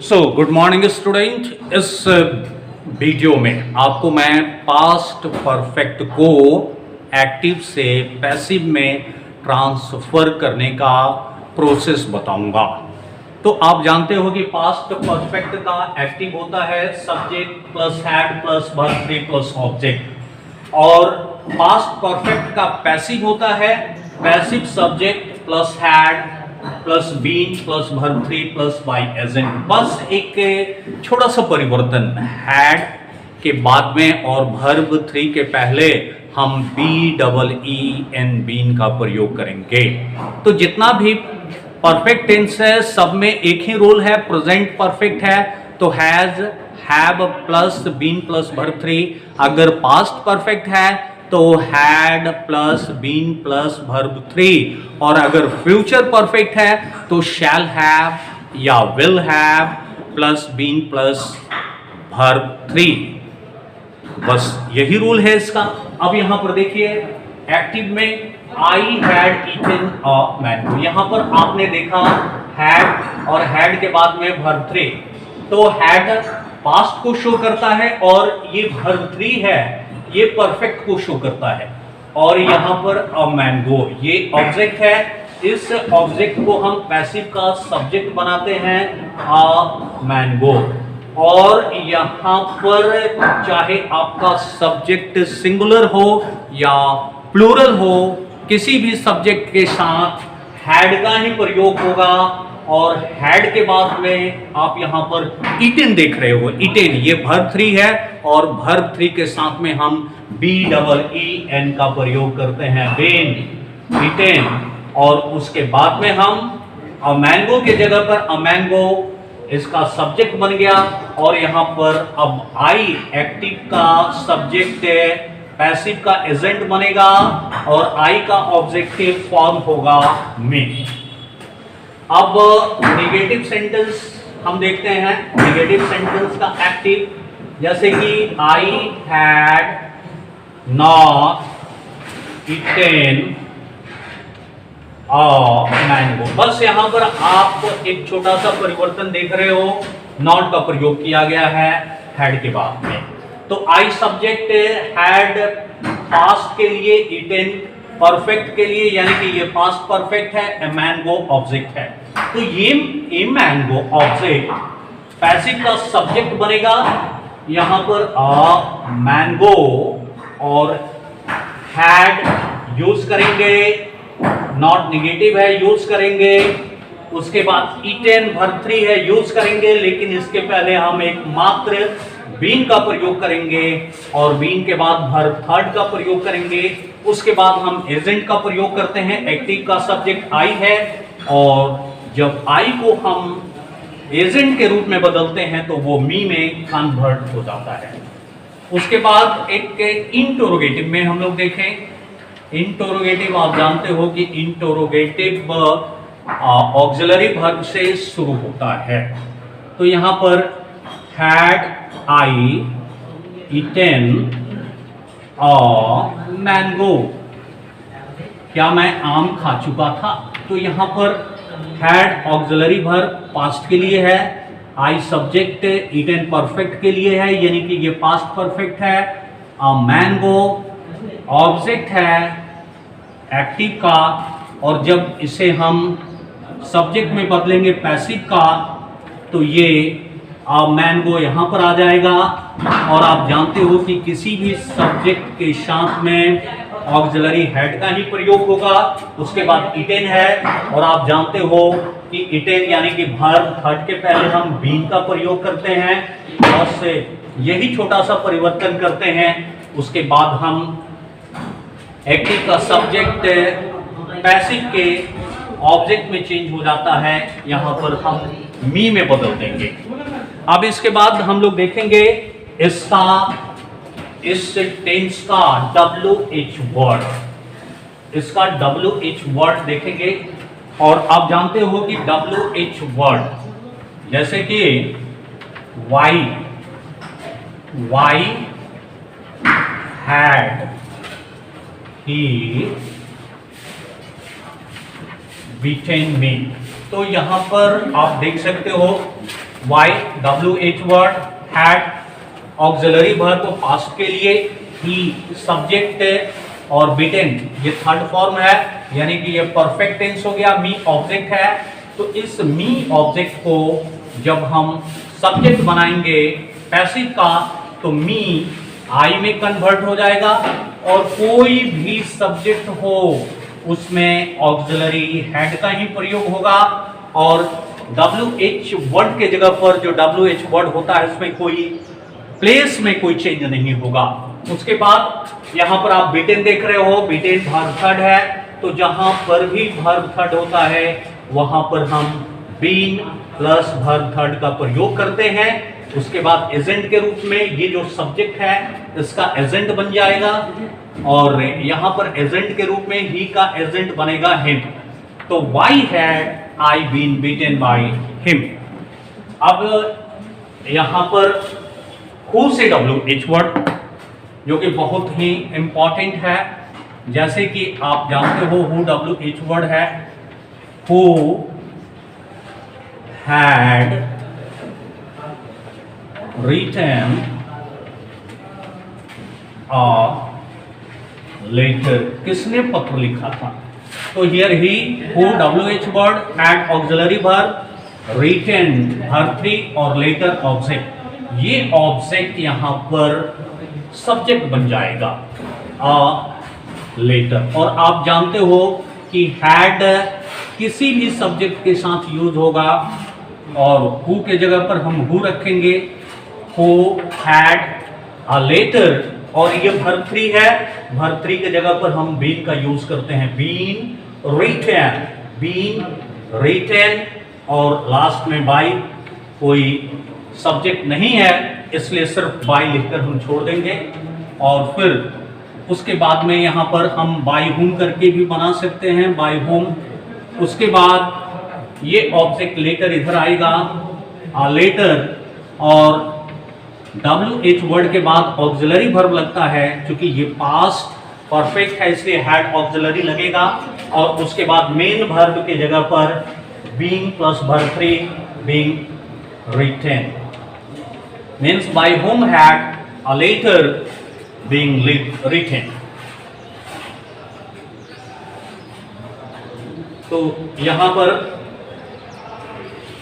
Good morning student. इस video में आपको मैं पास्ट परफेक्ट को एक्टिव से पैसिव में ट्रांसफ़र करने का प्रोसेस बताऊंगा। तो आप जानते हो कि पास्ट परफेक्ट का एक्टिव होता है subject plus had plus verb three plus object, और पास्ट परफेक्ट का पैसिव होता है passive subject plus had plus been plus verb three plus by agent. बस एक छोटा सा परिवर्तन, हैड के बाद में और वर्ब थ्री के पहले हम BEEN बीन का प्रयोग करेंगे। तो जितना भी परफेक्ट टेंस है सब में एक ही रूल है, प्रेजेंट परफेक्ट है तो has have plus been plus verb three. अगर पास्ट परफेक्ट है तो had plus been plus verb three, और अगर फ्यूचर परफेक्ट है तो शैल हैव या will have plus been plus verb three. बस यही रूल है इसका। अब यहां पर देखिए एक्टिव में I had eaten a mango, यहां पर आपने देखा हैड और हैड के बाद में वर्ब थ्री, तो हैड पास्ट को शो करता है और ये वर्ब थ्री है ये परफेक्ट को शो करता है। और यहाँ पर अ मैंगो ये ऑब्जेक्ट है, इस ऑब्जेक्ट को हम पैसिव का सब्जेक्ट बनाते हैं अ मैंगो। और यहाँ पर चाहे आपका सब्जेक्ट सिंगुलर हो या प्लूरल हो, किसी भी सब्जेक्ट के साथ हैड का ही प्रयोग होगा। और हैड के बाद में आप यहाँ पर ईटेन देख रहे हो, ईटेन ये वर्ब थ्री है और वर्ब थ्री के साथ में हम BEEN का प्रयोग करते हैं, बेन ईटेन। और उसके बाद में हम अ मैंगो के जगह पर अ मैंगो इसका सब्जेक्ट बन गया, और यहाँ पर अब आई एक्टिव का सब्जेक्ट पैसिव का एजेंट बनेगा और आई का ऑब्जेक्टिव फॉर्म होगा में। अब नेगेटिव सेंटेंस हम देखते हैं, नेगेटिव सेंटेंस का एक्टिव, जैसे कि I had not eaten a mango. बस यहां पर आप एक छोटा सा परिवर्तन देख रहे हो, नॉट का प्रयोग किया गया है हैड के बाद में। तो आई सब्जेक्ट हैड पास्ट के लिए, ईटेन परफेक्ट के लिए, यानी कि ये पास्ट परफेक्ट है, ए मैंगो ऑब्जेक्ट है। तो ये ए मैंगो ऑब्जेक्ट पैसिव का सब्जेक्ट बनेगा, यहां पर अ मैंगो और हैड यूज करेंगे, नॉट नेगेटिव है यूज करेंगे। उसके बाद ईटेन वर्ब थ्री है यूज करेंगे, लेकिन इसके पहले हम एक मात्र बीन का प्रयोग करेंगे और बीन के बाद वर्ब थर्ड का प्रयोग करेंगे। उसके बाद हम एजेंट का प्रयोग करते हैं, एक्टिव का सब्जेक्ट आई है, और जब आई को हम एजेंट के रूप में बदलते हैं तो वो मी में कन्वर्ट हो जाता है। उसके बाद एक इंटरोगेटिव में हम लोग देखें, इंटरोगेटिव आप जानते हो कि इंटरोगेटिव ऑक्सिलरी वर्ब से शुरू होता है। तो यहां पर had I eaten a mango, क्या मैं आम खा चुका था? तो यहां पर हैड ऑक्सिलरी वर्ब पास्ट के लिए है, आई सब्जेक्ट ईटेन परफेक्ट के लिए है, यानी कि ये पास्ट परफेक्ट है। अ मैंगो ऑब्जेक्ट है एक्टिव का, और जब इसे हम सब्जेक्ट में बदलेंगे पैसिव का तो ये मैंगो यहाँ पर आ जाएगा। और आप जानते हो कि किसी भी सब्जेक्ट के साथ में ऑक्सिलरी हैड का ही प्रयोग होगा। उसके बाद ईटेन है, और आप जानते हो कि ईटेन यानी कि वर्ब थर्ड के पहले हम बीन का प्रयोग करते हैं, बस यही छोटा सा परिवर्तन करते हैं। उसके बाद हम एक्टिव का सब्जेक्ट पैसिव के ऑब्जेक्ट में चेंज हो जाता है, यहाँ पर हम मी में बदल देंगे। अब इसके बाद हम लोग देखेंगे इसका, इस टेंस का WH वर्ड, इसका WH वर्ड देखेंगे। और आप जानते हो कि WH वर्ड जैसे कि why had he beaten me, तो यहां पर आप देख सकते हो why WH word, had auxiliary verb past के लिए, ही सब्जेक्ट और बीटेन ये थर्ड फॉर्म है, यानी कि ये परफेक्ट टेंस हो गया। मी ऑब्जेक्ट है, तो इस मी ऑब्जेक्ट को जब हम सब्जेक्ट बनाएंगे पैसिव का तो मी आई में कन्वर्ट हो जाएगा, और कोई भी सब्जेक्ट हो उसमें ऑक्सिलरी हैड का ही प्रयोग होगा, और WH वर्ड के जगह पर जो WH वर्ड होता है उसमें कोई प्लेस में कोई चेंज नहीं होगा। उसके बाद यहां पर आप बीटेन देख रहे हो, बीटेन वर्ब थर्ड है, तो जहां पर भी वर्ब थर्ड होता है वहां पर हम बीन प्लस वर्ब थर्ड का प्रयोग करते हैं। उसके बाद एजेंट के रूप में ये जो सब्जेक्ट है इसका एजेंट बन जाएगा, और यहां पर एजेंट के रूप में ही का एजेंट बनेगा हिम। तो why had I been beaten by him. अब यहां पर हु से WH वर्ड जो कि बहुत ही इंपॉर्टेंट है, जैसे कि आप जानते हो हु WH वर्ड है, who had written a letter, किसने पत्र लिखा था, तो here he who WH word and auxiliary verb written verb 3 और लेटर ऑब्जेक्ट, ये ऑब्जेक्ट यहां पर सब्जेक्ट बन जाएगा लेटर। और आप जानते हो कि हैड किसी भी सब्जेक्ट के साथ यूज होगा, और हु के जगह पर हम हु रखेंगे, हु हैड अ लेटर, और ये वर्ब 3 है, वर्ब 3 के जगह पर हम बीन का यूज करते हैं, बीन रिटन, बीन रिटन, और लास्ट में बाय, कोई सब्जेक्ट नहीं है इसलिए सिर्फ बाय लिखकर हम छोड़ देंगे। और फिर उसके बाद में यहाँ पर हम बाय होम करके भी बना सकते हैं, बाय होम। उसके बाद ये ऑब्जेक्ट लेटर इधर आएगा, लेटर, और WH वर्ड के बाद ऑक्सिलरी वर्ब लगता है, क्योंकि ये पास्ट परफेक्ट है इसलिए हैड ऑक्सिलरी लगेगा, और उसके बाद मेन वर्ब के जगह पर being plus verb 3 being written, means by whom had a letter being written। तो यहां पर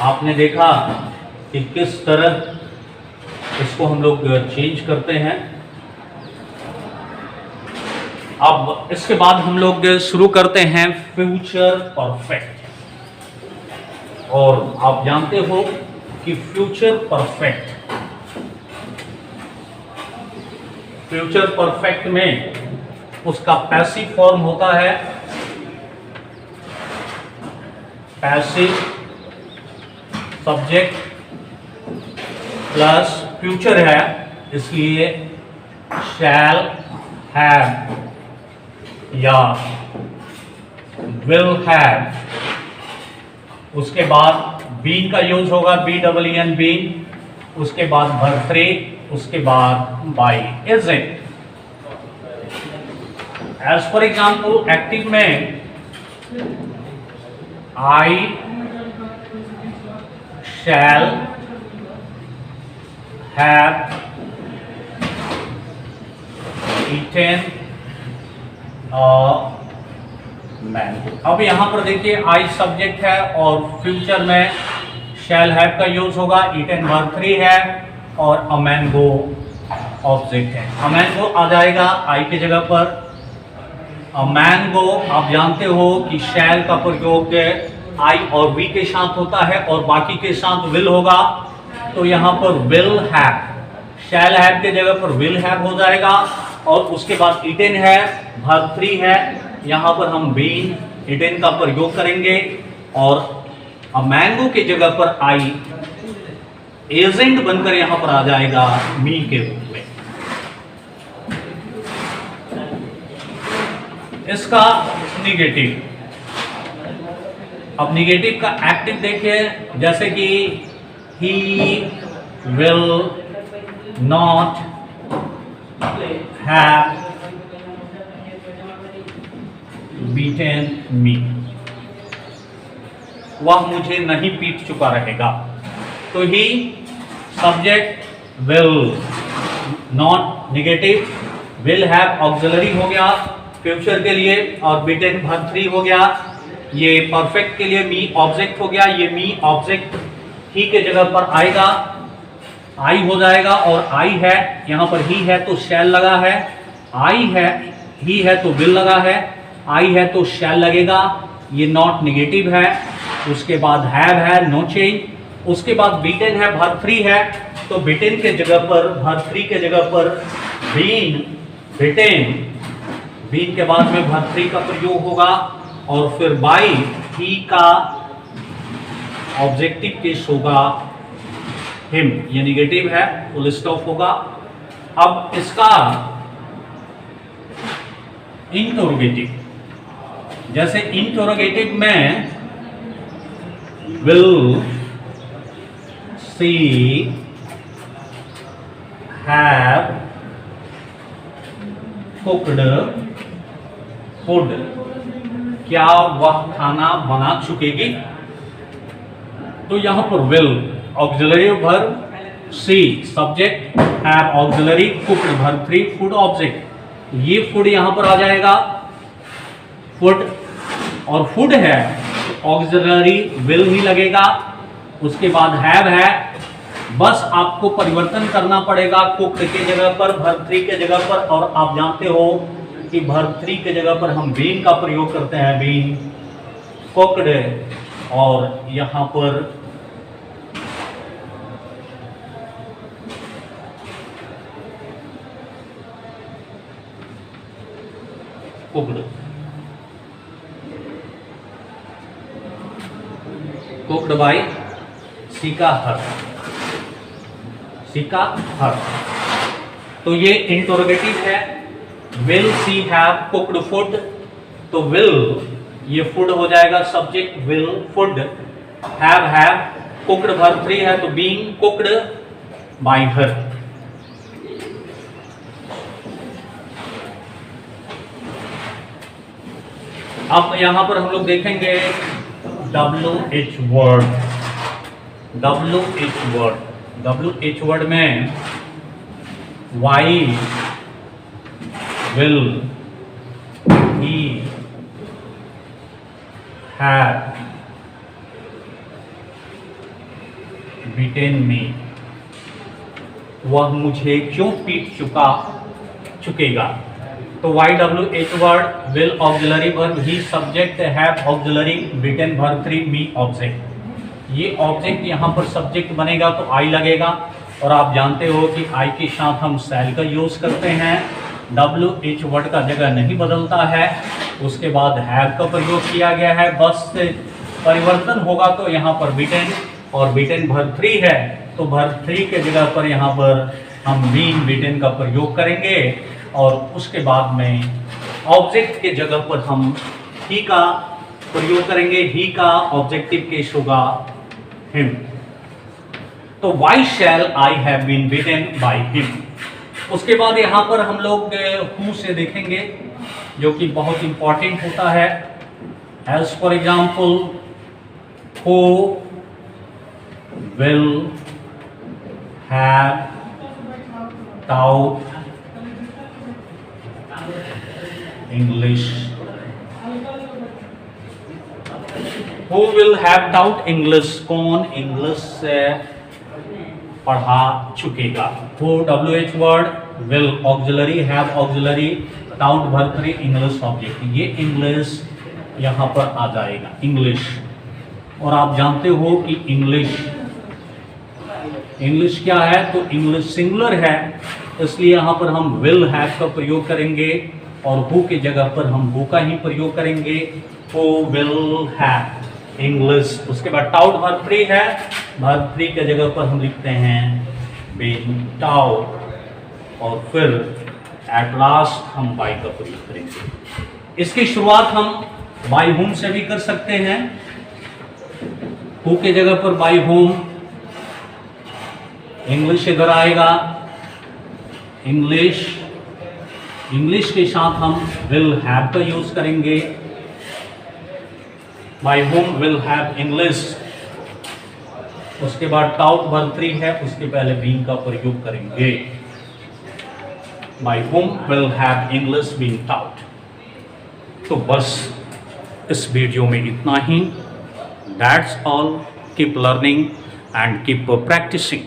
आपने देखा कि किस तरह इसको हम लोग चेंज करते हैं। अब इसके बाद हम लोग शुरू करते हैं फ्यूचर परफेक्ट, और आप जानते हो कि फ्यूचर परफेक्ट में उसका पैसिव फॉर्म होता है, पैसिव सब्जेक्ट प्लस फ्यूचर है, इसलिए शैल हैव या विल हैव। उसके बाद बीन का यूज होगा, BEEN बीन, उसके बाद वर्ब 3, उसके बाद by, is it. As for example active में I shall have eaten mango. अब यहां पर देखिए आई सब्जेक्ट है और फ्यूचर में शैल हैव का यूज होगा, ईटेन वर्ब 3 है, और अ मैंगो ऑब्जेक्ट है। अ मैंगो आ जाएगा आई की जगह पर। अ मैंगो आप जानते हो कि शैल का प्रयोग आई और वी के साथ होता है और बाकी के साथ विल होगा, तो यहाँ पर विल हैव, शैल हैव के जगह पर विल हैव हो जाएगा, और उसके बाद ईटेन है, वर्ब 3 है, यहाँ पर हम बीन ईटेन का प्रयोग करेंगे, और अ मैंगो के जगह पर आई एजेंट बनकर यहाँ पर आ जाएगा मी के रूप में। इसका निगेटिव, अब निगेटिव का एक्टिव देखिए, जैसे कि he will not have beaten me, वह मुझे नहीं पीट चुका रहेगा। तो he subject will, not negative, will have auxiliary हो गया फ्यूचर के लिए, और बीटेन वर्ब 3 हो गया। ये परफेक्ट के लिए मी ऑब्जेक्ट हो गया, ये मी ऑब्जेक्ट ही के जगह पर आएगा, आई हो जाएगा, और आई है यहाँ पर ही है तो शैल लगा है, आई है ही है तो विल लगा है, आई है तो शैल लगेगा, ये नॉट नेगेटिव है। उसके बाद हैव है, नो चेंज। उसके बाद बीटेन है, वर्ब 3 है, तो बीटेन के जगह पर, वर्ब 3 के जगह पर बीन, बीटेन, बीन के बाद में वर्ब 3 का प्रयोग होगा, और फिर बाई ही का ऑब्जेक्टिव केस होगा हिम, ये नेगेटिव है, फुल स्टॉप होगा। अब इसका इंटरोगेटिव, जैसे इंटरोगेटिव में will she have cooked food, क्या वह खाना बना चुकेगी? तो यहां पर will auxiliary verb, she subject, have auxiliary, cooked verb 3, food object. ये फूड यहां पर आ जाएगा, फूड, और फूड है ऑक्सिलरी विल ही लगेगा। उसके बाद हैव है, बस आपको परिवर्तन करना पड़ेगा कुक्ड के जगह पर, वर्ब 3 के जगह पर, और आप जानते हो कि वर्ब 3 के जगह पर हम बीन का प्रयोग करते हैं, बीन, कुक्ड, और यहां पर कुक्ड, कुक्ड बाय सीका हर, सीका हर। तो ये इंटरोगेटिव है, will she have cooked food, तो विल ये फूड हो जाएगा subject, will food, have cooked verb 3 है तो बीइंग कुक्ड बाय हर। अब यहां पर हम लोग देखेंगे WH word, WH word, WH word में why, will, he, have, beaten me, वह मुझे क्यों पीट चुकेगा। तो YWH word, will auxiliary verb, he subject, have auxiliary, beaten verb 3, me object. ये ऑब्जेक्ट यहाँ पर सब्जेक्ट बनेगा तो आई लगेगा, और आप जानते हो कि आई के साथ हम शैल का यूज करते हैं। WH वर्ड का जगह नहीं बदलता है। उसके बाद हैव का प्रयोग किया गया है, बस परिवर्तन होगा तो यहाँ पर बीटेन, और बीटेन वर्ब 3 है तो वर्ब 3 के जगह पर यहाँ पर हम बीन, बीटेन का प्रयोग करेंगे, और उसके बाद में ऑब्जेक्ट के जगह पर हम ही का प्रयोग करेंगे, ही का ऑब्जेक्टिव केस होगा हिम। तो why shall I have been beaten by him. उसके बाद यहाँ पर हम लोग हु से देखेंगे, जो कि बहुत इंपॉर्टेंट होता है। As for example, who will have taught English, who will have taught English, कौन इंग्लिश से पढ़ा चुकेगा। Who WH word, will auxiliary, have auxiliary, taught verb 3, English object। ये इंग्लिश यहाँ पर आ जाएगा, इंग्लिश। और आप जानते हो कि इंग्लिश क्या है, तो इंग्लिश सिंगुलर है, इसलिए यहाँ पर हम will have का प्रयोग करेंगे, और हु के जगह पर हम हु का ही प्रयोग करेंगे। Who will have English. उसके बाद टाउट वर्ब 3 है, वर्ब 3 के जगह पर हम लिखते हैं बीन टाउट, और फिर एट लास्ट हम बाय का प्रयोग करेंगे। इसकी शुरुआत हम बाय होम से भी कर सकते हैं। हु के जगह पर बाय होम, इंग्लिश इधर आएगा, इंग्लिश के साथ हम विल हैव का यूज करेंगे। By whom will have English, उसके बाद टाउट वर्ब 3 है, उसके पहले बीइंग का प्रयोग करेंगे। My home will have English being taught. तो बस इस वीडियो में इतना ही। That's all. Keep learning and keep practising.